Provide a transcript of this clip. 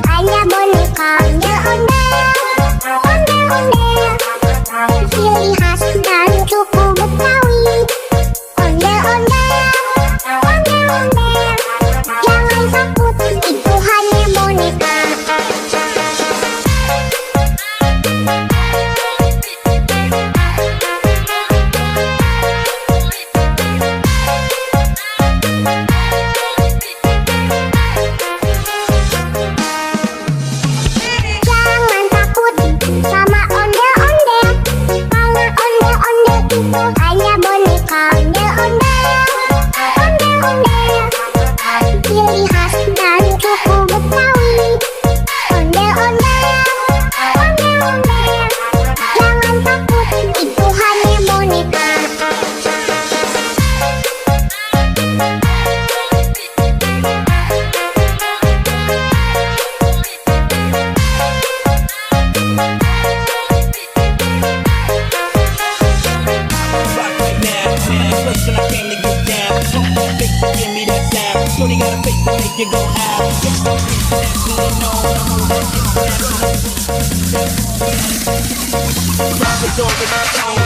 hanya boneka ondel-ondel. Ciri khas dan suku Betawi. Ondel-ondel, ondel-ondel. Jangan takut, itu hanya boneka. Jangan takut sama ondel-ondel, karena ondel-ondel itu hanya boneka ondel-ondel. Ciri khas dan suku Betawi. Ondel-ondel, ondel-ondel. Jangan takut, itu hanya boneka. Shorty got a face to make you go out. Internationally known, I'm moving international. Drop it over the phone.